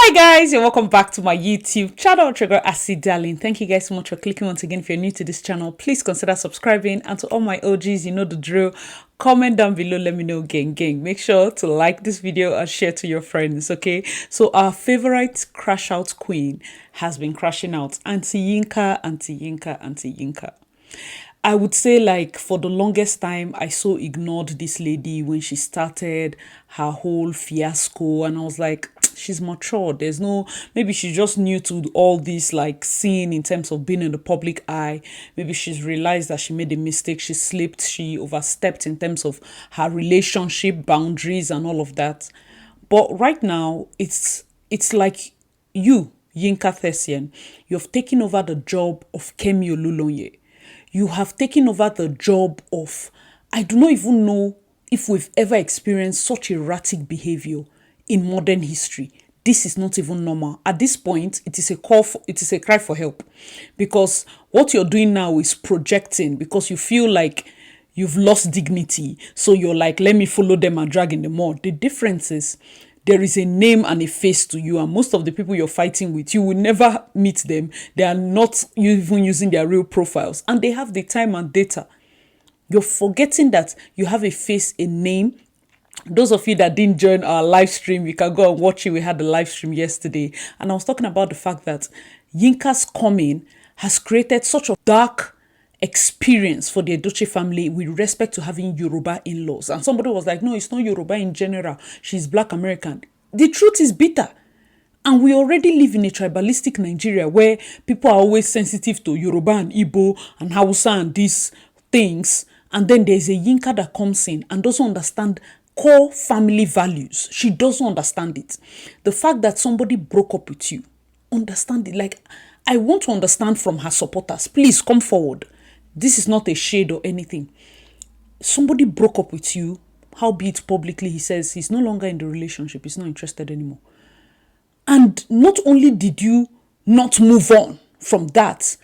Hi guys, and welcome back to my YouTube channel, Trigger Acid Darling. Thank you guys so much for clicking once again. If you're new to this channel, please consider subscribing, and to all my OGs, you know the drill. Comment down below, let me know, gang. Make sure to like this video and share to your friends, okay? So our favorite crash out queen has been crashing out. Auntie Yinka. I would say, like, for the longest time, I so ignored this lady when she started her whole fiasco, and I was like, she's mature. There's no, maybe she's just new to all this, like, scene in terms of being in the public eye. Maybe she's realized that she made a mistake, she slipped, she overstepped in terms of her relationship boundaries and all of that. But right now, it's like you, Yinka Theisian, you've taken over the job of Kemi Olulonye. You have taken over the job of, I do not even know if we've ever experienced such erratic behavior in modern history. This is not even normal. At this point, it is a cry for help, because what you're doing now is projecting, because you feel like you've lost dignity. So you're like, let me follow them and drag in the mud. The difference is, there is a name and a face to you, and most of the people you're fighting with, you will never meet them. They are not even using their real profiles, and they have the time and data. You're forgetting that you have a face, a name. Those of you that didn't join our live stream, you can go and watch it. We had the live stream yesterday, and I was talking about the fact that Yinka's coming has created such a dark experience for the Edochie family with respect to having Yoruba in-laws. And somebody was like, no, it's not Yoruba in general, she's Black American. The truth is bitter. And we already live in a tribalistic Nigeria where people are always sensitive to Yoruba and Igbo and Hausa and these things. And then there's a Yinka that comes in and doesn't understand core family values. She doesn't understand it. The fact that somebody broke up with you, understand it. Like, I want to understand from her supporters. Please come forward. This is not a shade or anything. Somebody broke up with you, howbeit publicly he says he's no longer in the relationship, he's not interested anymore. And not only did you not move on from that,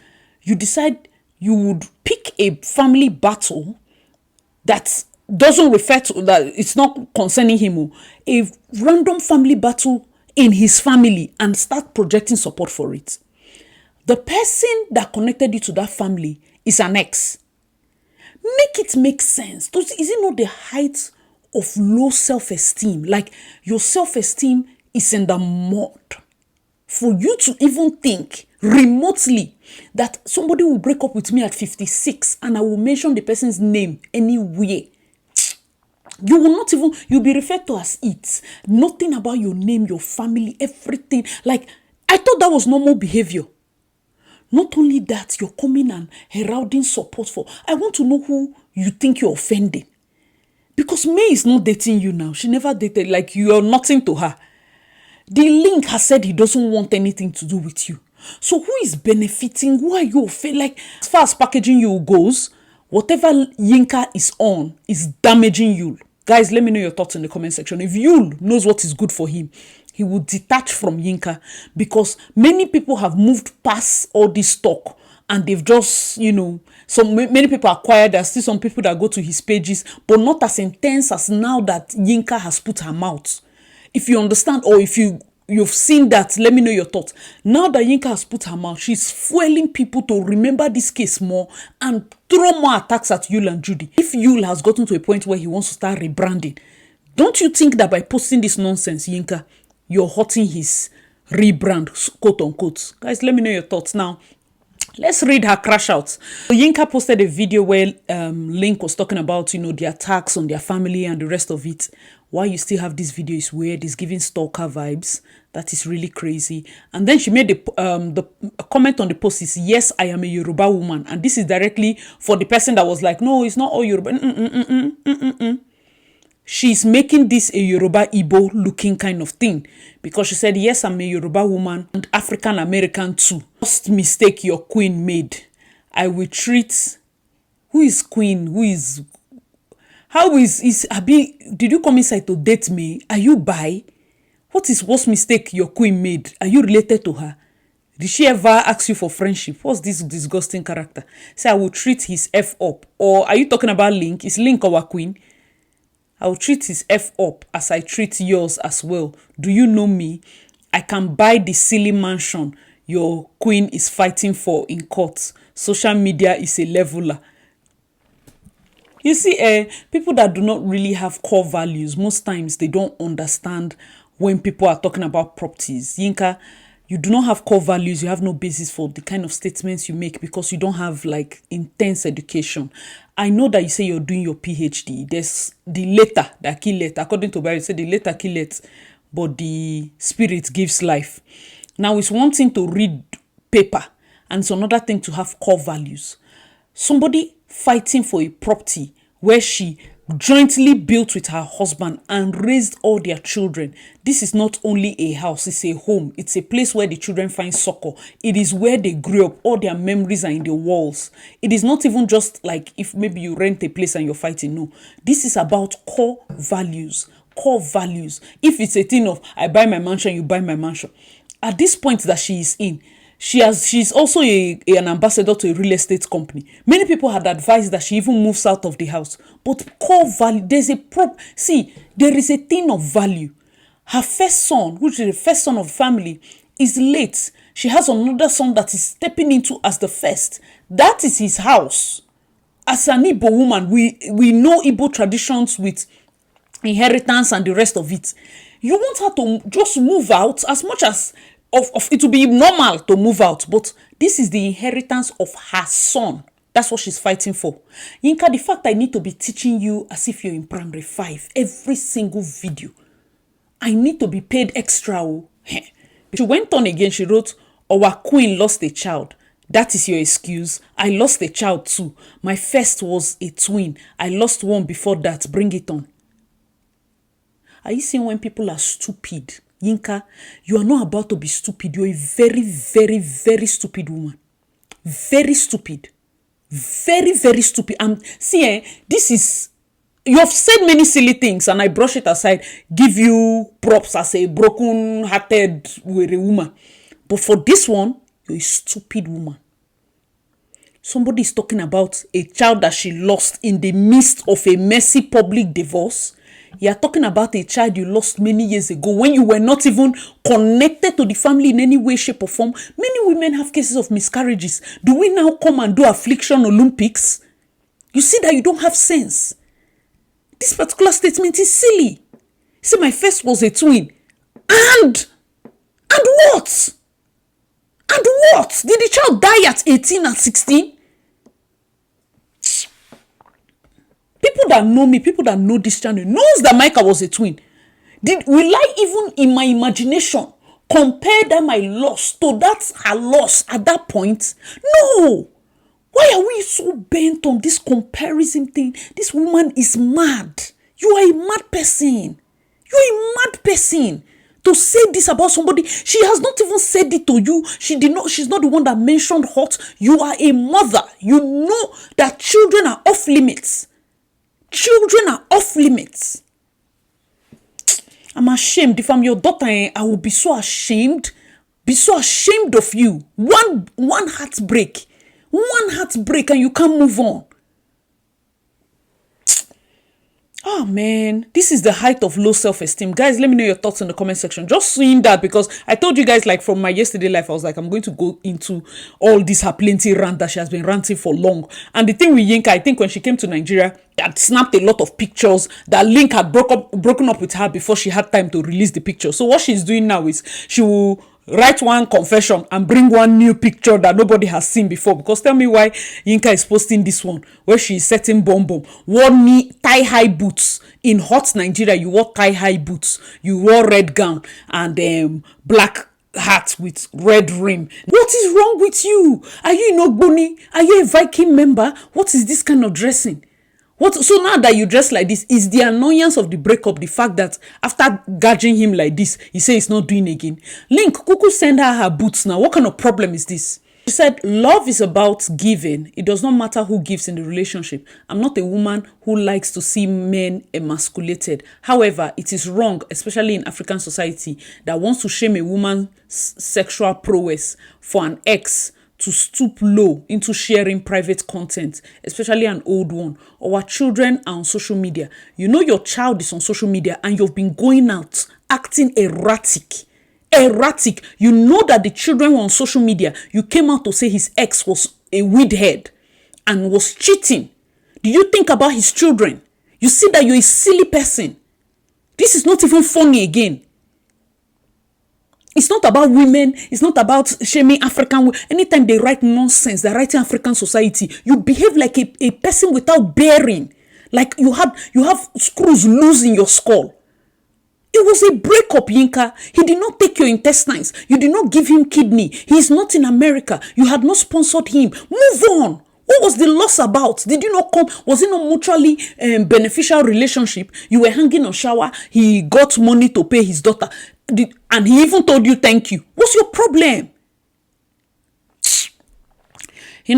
you decide you would pick a family battle that doesn't refer to, that it's not concerning him, a random family battle in his family, and start projecting support for it. The person that connected you to that family is an ex. Make it make sense. Is it not the height of low self-esteem? Like, your self-esteem is in the mud. For you to even think remotely that somebody will break up with me at 56 and I will mention the person's name anywhere. You will not even, you'll be referred to as it. Nothing about your name, your family, everything. Like, I thought that was normal behavior. Not only that, you're coming and heralding support for. I want to know who you think you're offending. Because May is not dating you now. She never dated. Like, you're nothing to her. The Link has said he doesn't want anything to do with you. So who is benefiting? Who are you offending? Like, as far as packaging you goes, whatever Yinka is on is damaging you. Guys, let me know your thoughts in the comment section. If Yul knows what is good for him, he will detach from Yinka, because many people have moved past all this talk and they've just, so many people are quiet. There's still some people that go to his pages, but not as intense as now that Yinka has put her mouth. If you understand, or if you've seen that, let me know your thoughts. Now that Yinka has put her mouth, she's fueling people to remember this case more and throw more attacks at Yul and Judy. If Yul has gotten to a point where he wants to start rebranding, don't you think that by posting this nonsense, Yinka, you're hurting his rebrand, quote unquote? Guys, let me know your thoughts. Now, let's read her crash out. So Yinka posted a video where Link was talking about, the attacks on their family and the rest of it. Why you still have this video is weird. It's giving stalker vibes. That is really crazy. And then she made the comment on the post is, yes, I am a Yoruba woman. And this is directly for the person that was like, no, it's not all Yoruba. She's making this a Yoruba Igbo looking kind of thing, because she said, yes, I'm a Yoruba woman and African American too. First mistake your queen made. I will treat, who is queen? How is Abi? Did you come inside to date me? Are you bi? What is worst mistake your queen made? Are you related to her? Did she ever ask you for friendship? What's this disgusting character? Say, I will treat his F up. Or are you talking about Link? Is Link our queen? I will treat his F up as I treat yours as well. Do you know me? I can buy the silly mansion your queen is fighting for in court. Social media is a leveler. You see, people that do not really have core values, most times they don't understand when people are talking about properties. Yinka, you do not have core values. You have no basis for the kind of statements you make because you don't have like intense education. I know that you say you're doing your PhD. There's the letter that kill it. According to Bible, say the letter kill it, but the spirit gives life. Now it's one thing to read paper and it's another thing to have core values. Somebody fighting for a property where she jointly built with her husband and raised all their children. This is not only a house, it's a home. It's a place where the children find succor. It is where they grew up. All their memories are in the walls. It is not even just like if maybe you rent a place and you're fighting. No, this is about core values. Core values. If it's a thing of I buy my mansion, you buy my mansion. At this point that she is in, she's also an ambassador to a real estate company. Many people had advised that she even moves out of the house. But core value, there is a thing of value. Her first son, which is the first son of the family, is late. She has another son that is stepping into as the first. That is his house. As an Igbo woman, we know Igbo traditions with inheritance and the rest of it. You want her to just move out as much as it will be normal to move out, but this is the inheritance of her son. That's what she's fighting for. Yinka, the fact I need to be teaching you as if you're in primary 5 every single video, I need to be paid extra. She went on again. She wrote, our queen lost a child. That is your excuse. I lost a child too. My first was a twin. I lost one before that. Bring it on. Are you seeing when people are stupid? Yinka, you are not about to be stupid. You're a very, very, very stupid woman. Very stupid. Very, very stupid. This is... You have said many silly things and I brush it aside. Give you props as a broken-hearted woman. But for this one, you're a stupid woman. Somebody is talking about a child that she lost in the midst of a messy public divorce. You are talking about a child you lost many years ago when you were not even connected to the family in any way, shape or form. Many women have cases of miscarriages. Do we now come and do affliction Olympics? You see that you don't have sense. This particular statement is silly. See, my first was a twin. And what? And what? Did the child die at 18 and 16? People that know me, people that know this channel, knows that Micah was a twin. Will I even in my imagination compare that my loss to that her loss at that point? No. Why are we so bent on this comparison thing? This woman is mad. You are a mad person. You are a mad person. To say this about somebody, she has not even said it to you. She's not the one that mentioned hurt. You are a mother. You know that children are off limits. Children are off limits. I'm ashamed. If I'm your daughter, I will be so ashamed. Be so ashamed of you. One heartbreak. One heartbreak and you can't move on. Oh man, this is the height of low self-esteem. Guys, let me know your thoughts in the comment section. Just seeing that, because I told you guys, like, from my yesterday life, I was like, I'm going to go into all this her plenty rant that she has been ranting for long. And the thing with Yinka, I think when she came to Nigeria, that snapped a lot of pictures. That LINC had broken up with her before she had time to release the picture. So what she's doing now is she will write one confession and bring one new picture that nobody has seen before. Because tell me why Yinka is posting this one where she is setting bomb. Wore thigh-high boots. In hot Nigeria, you wore thigh-high boots. You wore red gown and black hat with red rim. What is wrong with you? Are you in Ogboni? Are you a Viking member? What is this kind of dressing? So now that you dress like this, is the annoyance of the breakup the fact that after gauging him like this, he says he's not doing again? LINC, Kuku send her boots now. What kind of problem is this? She said, love is about giving. It does not matter who gives in the relationship. I'm not a woman who likes to see men emasculated. However, it is wrong, especially in African society, that wants to shame a woman's sexual prowess for an ex to stoop low into sharing private content, especially an old one. Our children are on social media. You know your child is on social media and you've been going out acting erratic. Erratic. You know that the children were on social media. You came out to say his ex was a weed head and was cheating. Do you think about his children? You see that you're a silly person. This is not even funny again. It's not about women. It's not about shaming African women. Anytime they write nonsense, they're writing African society. You behave like a person without bearing. Like you have screws loose in your skull. It was a breakup, Yinka. He did not take your intestines. You did not give him kidney. He is not in America. You had not sponsored him. Move on. What was the loss about? Did you not come? Was it not mutually beneficial relationship? You were hanging on shower. He got money to pay his daughter. And he even told you thank you. What's your problem?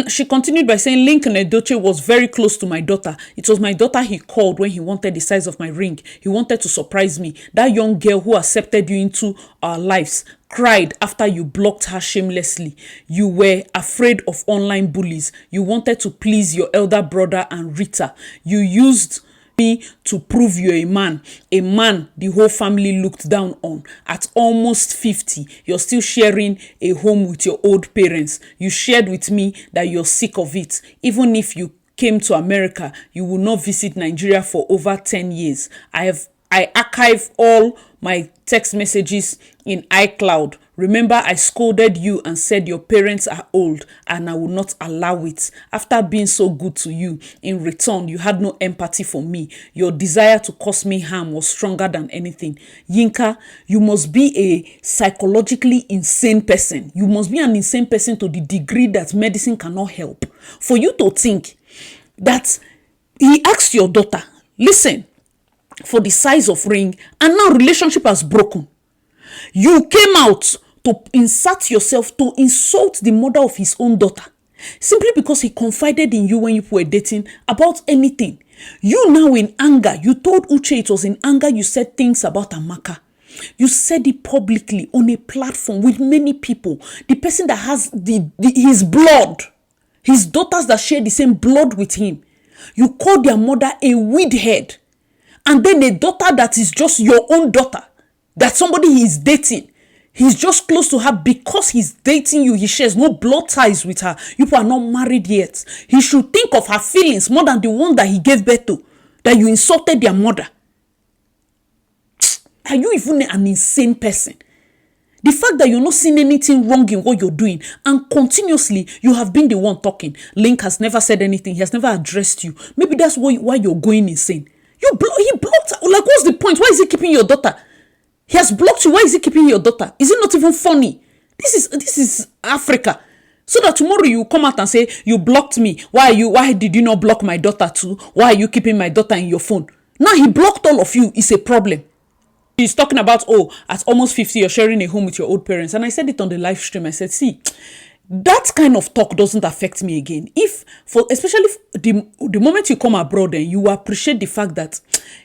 She continued by saying, LINC EDOCHIE was very close to my daughter. It was my daughter he called when he wanted the size of my ring. He wanted to surprise me. That young girl who accepted you into our lives cried after you blocked her shamelessly. You were afraid of online bullies. You wanted to please your elder brother and Rita. You used me to prove you're a man the whole family looked down on. At almost 50, you're still sharing a home with your old parents. You shared with me that you're sick of it. Even if you came to America, you will not visit Nigeria for over 10 years. I archive all my text messages in iCloud. Remember, I scolded you and said your parents are old and I will not allow it. After being so good to you, in return, you had no empathy for me. Your desire to cause me harm was stronger than anything. Yinka, you must be a psychologically insane person. You must be an insane person to the degree that medicine cannot help. For you to think that he asked your daughter, listen, for the size of ring, and now relationship has broken. You came out to insert yourself to insult the mother of his own daughter simply because he confided in you when you were dating about anything. You now in anger, you told Uche it was in anger you said things about Amaka. You said it publicly on a platform with many people. The person that has his blood, his daughters that share the same blood with him. You called their mother a weed head. And then a daughter that is just your own daughter, that somebody he is dating, he's just close to her because he's dating you. He shares no blood ties with her. You are not married yet. He should think of her feelings more than the one that he gave birth to, that you insulted their mother. Are you even an insane person? The fact that you're not seeing anything wrong in what you're doing and continuously you have been the one talking. LINC has never said anything. He has never addressed you. Maybe that's why you're going insane. He blocked her. Like, what's the point? Why is he keeping your daughter? He has blocked you. Why is he keeping your daughter? Is it not even funny? This is Africa. So that tomorrow you come out and say, you blocked me. Why did you not block my daughter too? Why are you keeping my daughter in your phone? Now he blocked all of you. It's a problem. He's talking about, at almost 50, you're sharing a home with your old parents. And I said it on the live stream. I said, see, that kind of talk doesn't affect me again. Especially the moment you come abroad, then you appreciate the fact that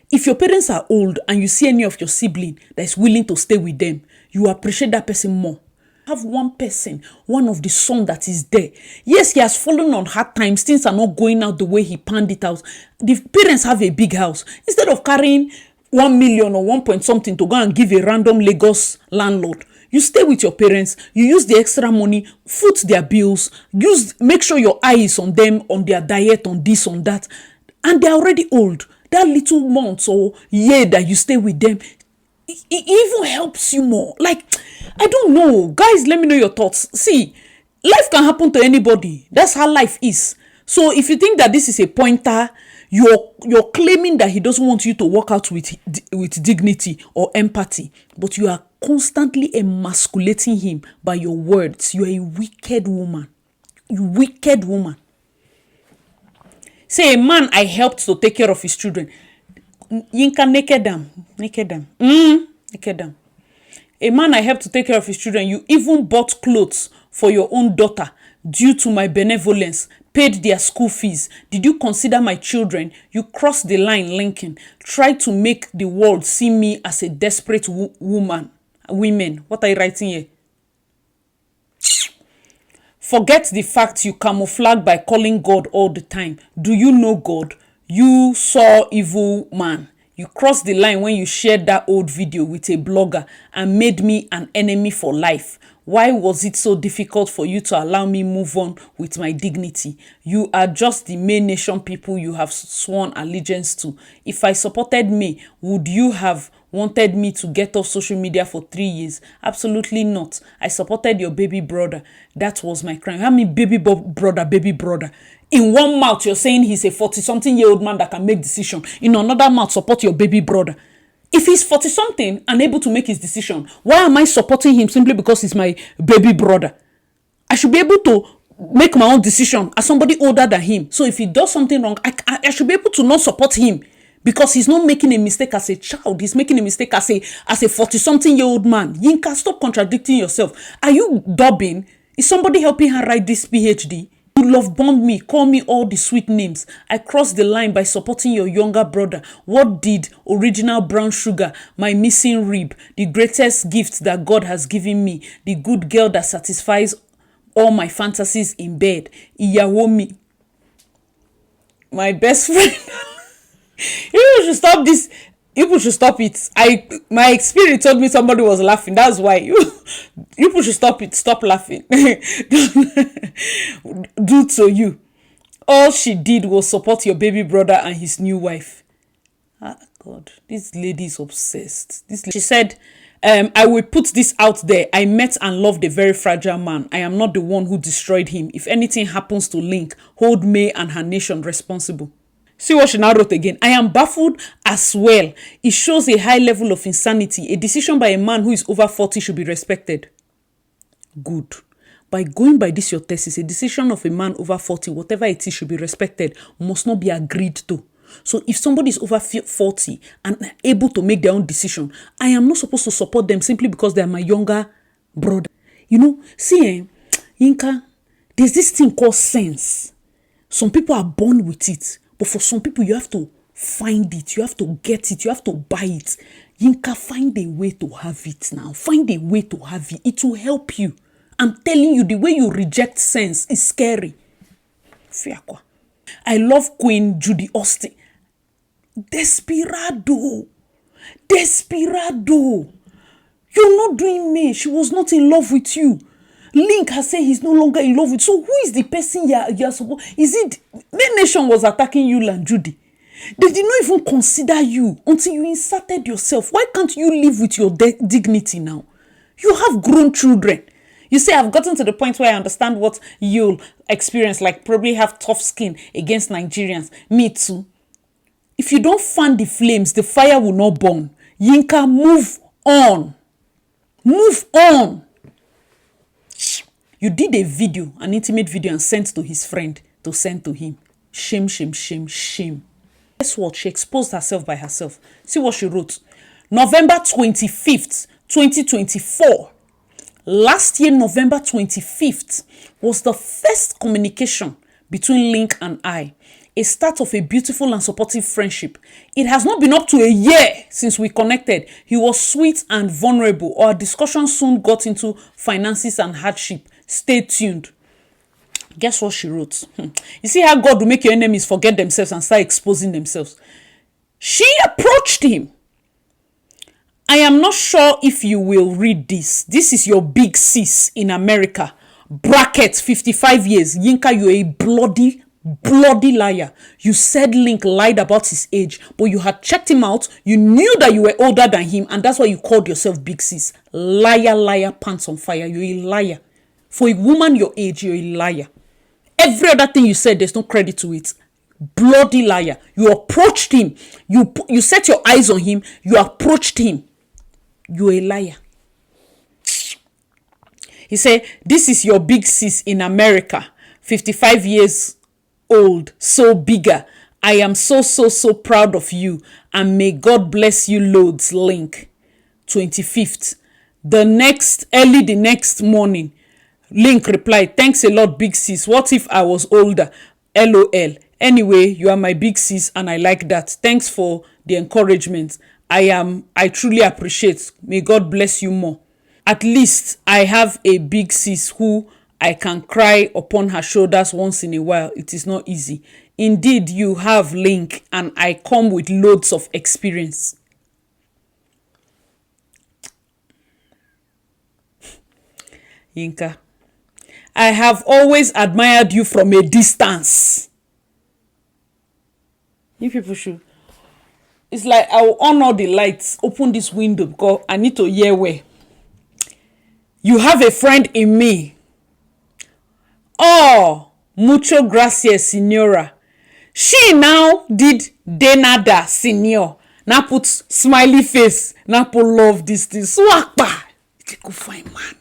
if your parents are old and you see any of your sibling that is willing to stay with them, you appreciate that person more. Have one person, one of the son that is there. Yes, he has fallen on hard times. Things are not going out the way he planned it out. The parents have a big house. Instead of carrying 1 million or 1 point something to go and give a random Lagos landlord, you stay with your parents, you use the extra money, foot their bills, make sure your eye is on them, on their diet, on this, on that. And they're already old. That little months or year that you stay with them, it even helps you more. Like, I don't know. Guys, let me know your thoughts. See, life can happen to anybody. That's how life is. So if you think that this is a pointer, you're claiming that he doesn't want you to work out with dignity or empathy, but you are constantly emasculating him by your words. You're a wicked woman. You wicked woman. Say, a man I helped to take care of his children. Yinka, naked them. Naked them. Naked them. A man I helped to take care of his children. You even bought clothes for your own daughter due to my benevolence. Paid their school fees. Did you consider my children? You crossed the line, Lincoln. Tried to make the world see me as a desperate women. What are you writing here? Forget the fact you camouflage by calling God all the time. Do you know God? You saw evil man. You crossed the line when you shared that old video with a blogger and made me an enemy for life. Why was it so difficult for you to allow me move on with my dignity? You are just the May Nation people you have sworn allegiance to. If I supported May, would you have wanted me to get off social media for 3 years? Absolutely not. I supported your baby brother. That was my crime. How many baby brother? In one mouth, you're saying he's a 40-something-year-old man that can make decision. In another mouth, support your baby brother. If he's 40-something and able to make his decision, why am I supporting him simply because he's my baby brother? I should be able to make my own decision as somebody older than him. So if he does something wrong, I should be able to not support him because he's not making a mistake as a child. He's making a mistake as a 40-something-year-old man. Yinka, stop contradicting yourself. Are you dubbing? Is somebody helping her write this PhD? You love bomb me, call me all the sweet names. I crossed the line by supporting your younger brother. What did original brown sugar, my missing rib, the greatest gift that God has given me, the good girl that satisfies all my fantasies in bed, Iyawo mi, my best friend. You should stop this. You should stop it. My experience told me somebody was laughing. That's why you should stop it. Stop laughing. Do to you. All she did was support your baby brother and his new wife. Ah, God, this lady is obsessed. She said, I will put this out there. I met and loved a very fragile man. I am not the one who destroyed him. If anything happens to Link, hold May and her nation responsible. See what she now wrote again. I am baffled as well. It shows a high level of insanity. A decision by a man who is over 40 should be respected. Good. By going by this your thesis, a decision of a man over 40, whatever it is, should be respected, must not be agreed to. So if somebody is over 40 and able to make their own decision, I am not supposed to support them simply because they are my younger brother. You know, see, Yinka, there's this thing called sense. Some people are born with it. But for some people, you have to find it. You have to get it. You have to buy it. Yinka, find a way to have it now. Find a way to have it. It will help you. I'm telling you, the way you reject sense is scary. Fiakwa. I love Queen Judy Austin. Desperado. You're not doing me. She was not in love with you. Link has said he's no longer in love with. So who is the person you're supposed? Is it the nation was attacking you, and Judy? They did not even consider you until you inserted yourself. Why can't you live with your dignity now? You have grown children. You say, I've gotten to the point where I understand what you'll experience, like probably have tough skin against Nigerians. Me too. If you don't fan the flames, the fire will not burn. Yinka, move on. Move on. You did a video, an intimate video, and sent to his friend to send to him. Shame, shame, shame, shame. Guess what? She exposed herself by herself. See what she wrote. November 25th, 2024. Last year, November 25th, was the first communication between Link and I. A start of a beautiful and supportive friendship. It has not been up to a year since we connected. He was sweet and vulnerable. Our discussion soon got into finances and hardship. Stay tuned. Guess what she wrote? You see how God will make your enemies forget themselves and start exposing themselves. She approached him. I am not sure if you will read this. This is your big sis in America. Bracket 55 years. Yinka, you're a bloody liar. You said Link lied about his age, but you had checked him out. You knew that you were older than him, and that's why you called yourself big sis. Liar, pants on fire. You're a liar. For a woman your age, you're a liar. Every other thing you said, there's no credit to it. Bloody liar. You approached him. You set your eyes on him. You approached him. You're a liar. He said, this is your big sis in America. 55 years old. So bigger. I am so proud of you. And may God bless you loads. Link. 25th. The next morning. Link replied, thanks a lot, big sis. What if I was older? LOL. Anyway, you are my big sis and I like that. Thanks for the encouragement. I truly appreciate. May God bless you more. At least I have a big sis who I can cry upon her shoulders once in a while. It is not easy. Indeed, you have, Link, and I come with loads of experience. Yinka, I have always admired you from a distance. You people should. It's like I will on all the lights, open this window because I need to hear where. You have a friend in me. Oh, mucho gracias, señora. She now did de nada, señor. Now put smiley face. Now put love this thing. Swakpa. You go find man.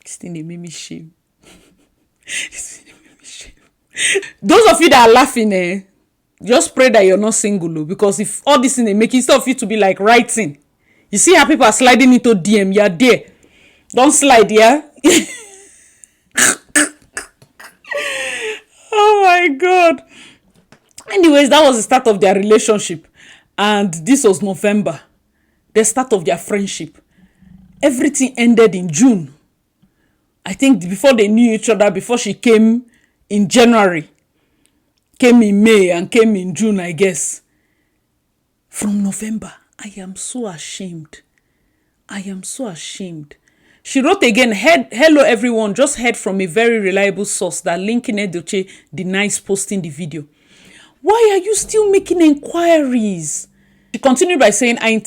This thing they made me shame. Those of you that are laughing, just pray that you're not single, because if all this thing they make instead of you to be like writing, you see how people are sliding into DM, you're there. Don't slide, yeah? Oh my God. Anyways, that was the start of their relationship. And this was November. The start of their friendship. Everything ended in June. I think before they knew each other, before she came in January, came in May, and came in June, I guess. From November, I am so ashamed. I am so ashamed. She wrote again, hello everyone, just heard from a very reliable source that LINC EDOCHIE denies posting the video. Why are you still making inquiries? She continued by saying, I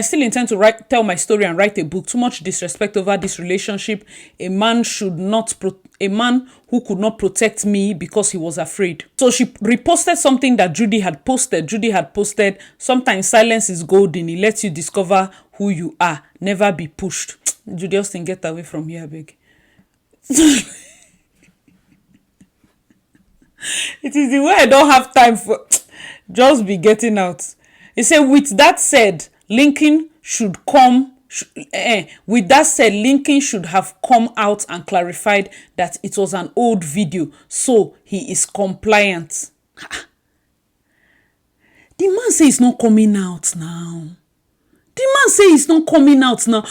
still intend to tell my story and write a book. Too much disrespect over this relationship. A man who could not protect me because he was afraid. So she reposted something that Judy had posted. Judy had posted, sometimes silence is golden. It lets you discover who you are. Never be pushed. Judy Austin, get away from here, beg. It is the way I don't have time for just be getting out. He said, with that said, linking should come. With that said, linking should have come out and clarified that it was an old video, so he is compliant. The man say it's not coming out now. The man say it's not coming out now.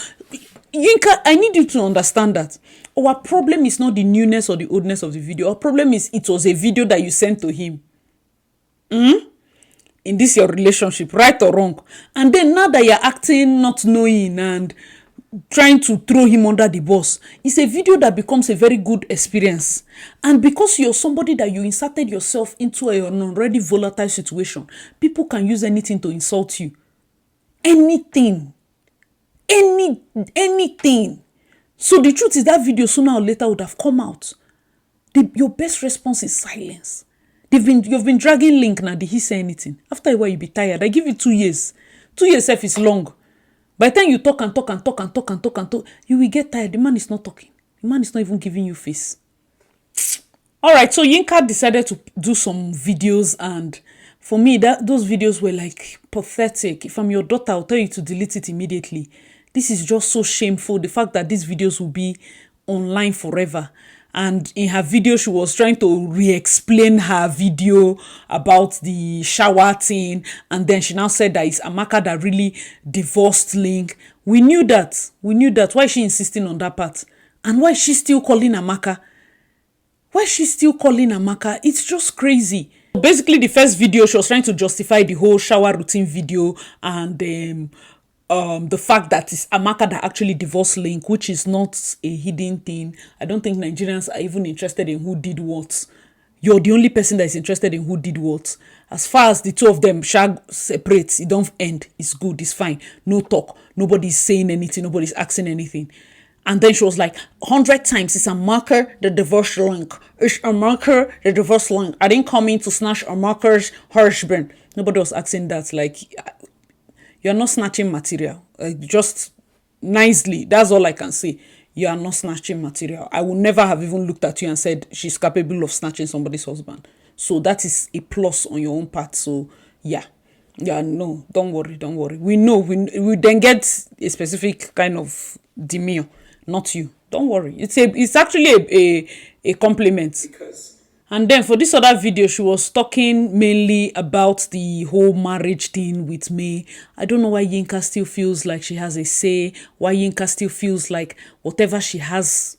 Yinka, I need you to understand that our problem is not the newness or the oldness of the video. Our problem is it was a video that you sent to him. In this your relationship, right or wrong. And then now that you're acting not knowing and trying to throw him under the bus, it's a video that becomes a very good experience. And because you're somebody that you inserted yourself into an already volatile situation, people can use anything to insult you. Anything. Anything. So the truth is that video sooner or later would have come out. Your best response is silence. You've been dragging Link now. Did he say anything? After a while, you'll be tired. I give you 2 years. 2 years self is long. By the time you talk, you will get tired. The man is not talking. The man is not even giving you face. All right, so Yinka decided to do some videos, and for me, those videos were like pathetic. If I'm your daughter, I'll tell you to delete it immediately. This is just so shameful. The fact that these videos will be online forever. And in her video, she was trying to re-explain her video about the shower thing. And then she now said that it's Amaka that really divorced Link. We knew that. Why is she insisting on that part? And why is she still calling Amaka? It's just crazy. Basically, the first video, she was trying to justify the whole shower routine video and the fact that it's Amaka that actually divorced Link, which is not a hidden thing. I don't think Nigerians are even interested in who did what. You're the only person that is interested in who did what. As far as the two of them separate, it don't end. It's good, it's fine. No talk. Nobody's saying anything. Nobody's asking anything. And then she was like, 100 times, it's Amaka the divorce Link. It's Amaka the divorce Link. I didn't come in to snatch Amaka's husband. Nobody was asking that. Like, you're not snatching material. Just nicely. That's all I can say. You are not snatching material. I would never have even looked at you and said she's capable of snatching somebody's husband. So that is a plus on your own part. So yeah. Yeah, no, don't worry. We know. We then get a specific kind of demure. Not you. Don't worry. It's actually a compliment. And then for this other video, she was talking mainly about the whole marriage thing with May. I don't know why Yinka still feels like she has a say. Why Yinka still feels like whatever she has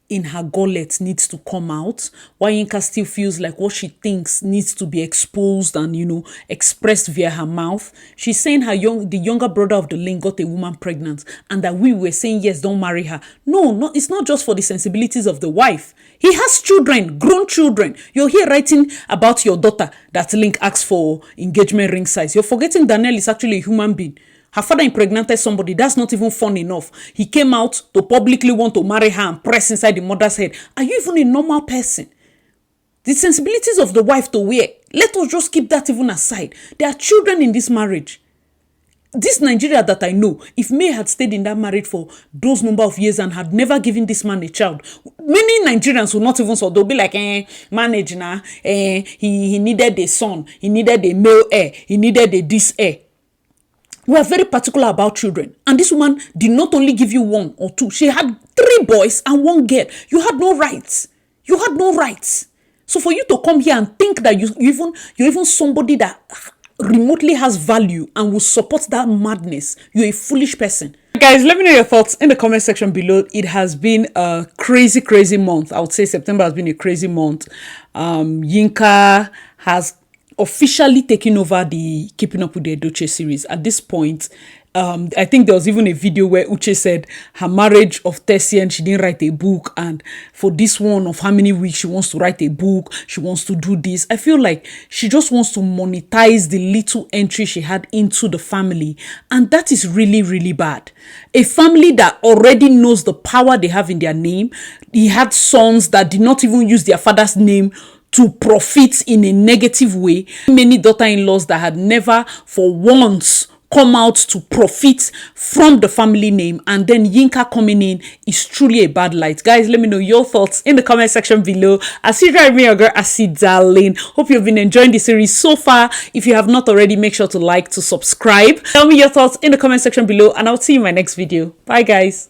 in her gullet needs to come out, why Yinka still feels like what she thinks needs to be exposed and, you know, expressed via her mouth. She's saying the younger brother of the LINC got a woman pregnant, and that we were saying, yes, don't marry her. No, it's not just for the sensibilities of the wife. He has children, grown children. You're here writing about your daughter that LINC asked for engagement ring size. You're forgetting Danielle is actually a human being. Her father impregnated somebody. That's not even fun enough. He came out to publicly want to marry her and press inside the mother's head. Are you even a normal person? The sensibilities of the wife to where? Let us just keep that even aside. There are children in this marriage. This Nigeria that I know, if May had stayed in that marriage for those number of years and had never given this man a child, many Nigerians will not even so. They'll be like, manage now. He needed a son. He needed a male heir. He needed a this heir. We are very particular about children. And this woman did not only give you 1 or 2. She had 3 boys and 1 girl. You had no rights. You had no rights. So for you to come here and think that you're even somebody that remotely has value and will support that madness, you're a foolish person. Guys, let me know your thoughts in the comment section below. It has been a crazy month. I would say September has been a crazy month. Yinka has officially taking over the Keeping Up with the Edochie series. At this point, I think there was even a video where Uche said her marriage of Theisene, she didn't write a book, and for this one of how many weeks she wants to write a book, she wants to do this. I feel like she just wants to monetize the little entry she had into the family, and that is really bad. A family that already knows the power they have in their name. He had sons that did not even use their father's name to profit in a negative way. Many daughter-in-laws that had never for once come out to profit from the family name, and then Yinka coming in is truly a bad light. Guys, let me know your thoughts in the comment section below. As you drive me, your girl Asi Darling. Hope you've been enjoying the series so far. If you have not already, make sure to like, to subscribe. Tell me your thoughts in the comment section below, and I'll see you in my next video. Bye guys.